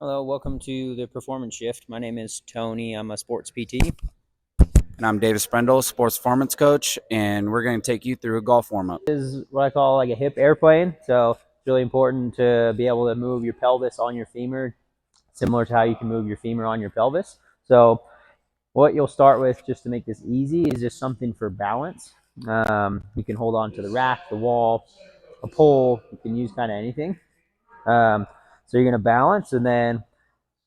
Hello, welcome to the Performance Shift. My name is Tony. I'm a sports PT. And I'm David Sprendel, sports performance coach, and we're going to take you through a golf warm-up. This is what I call like a hip airplane. So it's really important to be able to move your pelvis on your femur, similar to how you can move your femur on your pelvis. So what you'll start with, just to make this easy, is just something for balance. You can hold on to the rack, the wall, a pole. You can use kind of anything. So you're going to balance, and then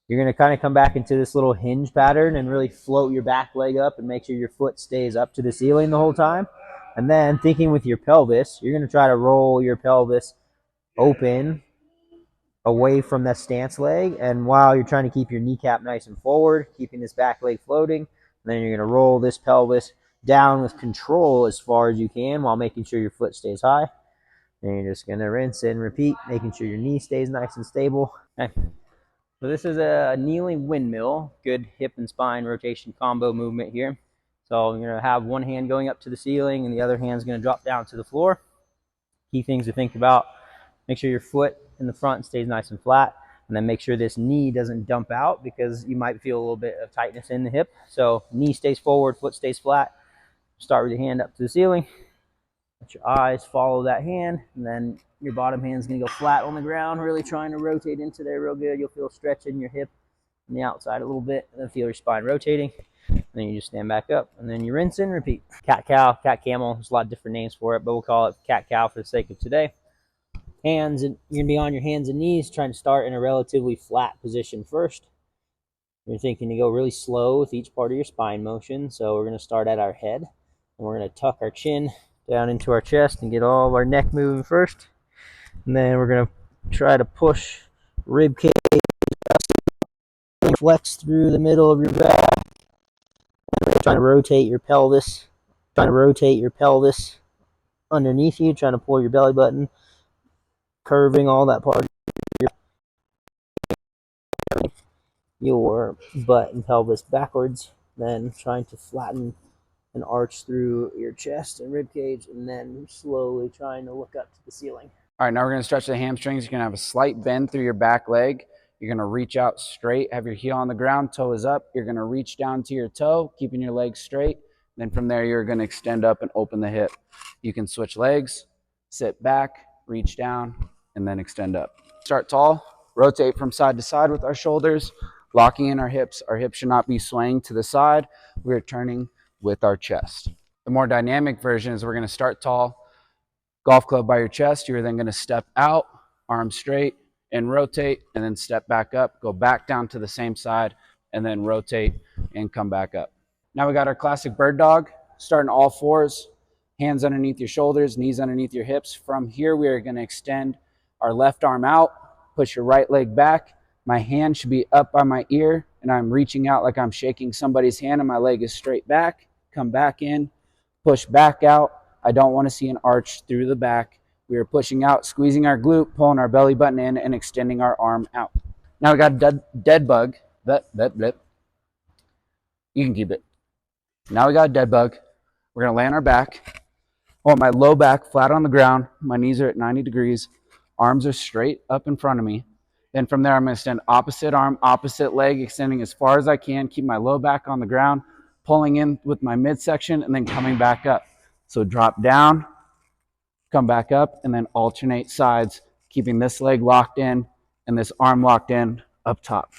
you're going to kind of come back into this little hinge pattern and really float your back leg up and make sure your foot stays up to the ceiling the whole time. And then thinking with your pelvis, you're going to try to roll your pelvis open away from that stance leg. And while you're trying to keep your kneecap nice and forward, keeping this back leg floating, then you're going to roll this pelvis down with control as far as you can while making sure your foot stays high. And you're just going to rinse and repeat, making sure your knee stays nice and stable. Okay. So this is a kneeling windmill, good hip and spine rotation combo movement here. So I'm going to have one hand going up to the ceiling and the other hand is going to drop down to the floor. Key things to think about: make sure your foot in the front stays nice and flat, and then make sure this knee doesn't dump out because you might feel a little bit of tightness in the hip. So knee stays forward, foot stays flat. Start with your hand up to the ceiling. Let your eyes follow that hand, and then your bottom hand is going to go flat on the ground, really trying to rotate into there real good. You'll feel stretch in your hip on the outside a little bit, and then feel your spine rotating. And then you just stand back up, and then you rinse and repeat. Cat-cow, cat-camel, there's a lot of different names for it, but we'll call it cat-cow for the sake of today. Hands, and you're going to be on your hands and knees, trying to start in a relatively flat position first. You're thinking to go really slow with each part of your spine motion, so we're going to start at our head, and we're going to tuck our chin down into our chest and get all of our neck moving first. And then we're going to try to push rib cage, flex through the middle of your back. Trying to rotate your pelvis. Underneath you, trying to pull your belly button, curving all that part of your butt and pelvis backwards. Then trying to flatten and arch through your chest and rib cage, and then slowly trying to look up to the ceiling. All right, now we're going to stretch the hamstrings. You're going to have a slight bend through your back leg. You're going to reach out straight, have your heel on the ground, toe is up. You're going to reach down to your toe, keeping your legs straight. Then from there, you're going to extend up and open the hip. You can switch legs, sit back, reach down, and then extend up. Start tall, rotate from side to side with our shoulders, locking in our hips. Our hips should not be swaying to the side. We're turning with our chest. The more dynamic version is we're going to start tall, golf club by your chest. You're then going to step out, arms straight, and rotate, and then step back up, go back down to the same side, and then rotate and come back up. Now we got our classic bird dog, starting all fours, hands underneath your shoulders, knees underneath your hips. From here, we are going to extend our left arm out, push your right leg back. My hand should be up by my ear, and I'm reaching out like I'm shaking somebody's hand, and my leg is straight back. Come back in, push back out. I don't want to see an arch through the back. We are pushing out, squeezing our glute, pulling our belly button in, and extending our arm out. Now we got a dead bug. You can keep it. Now we got a dead bug. We're going to lay on our back. I want my low back flat on the ground. My knees are at 90 degrees. Arms are straight up in front of me. Then from there, I'm going to extend opposite arm, opposite leg, extending as far as I can. Keep my low back on the ground, pulling in with my midsection, and then coming back up. So drop down, come back up, and then alternate sides, keeping this leg locked in and this arm locked in up top.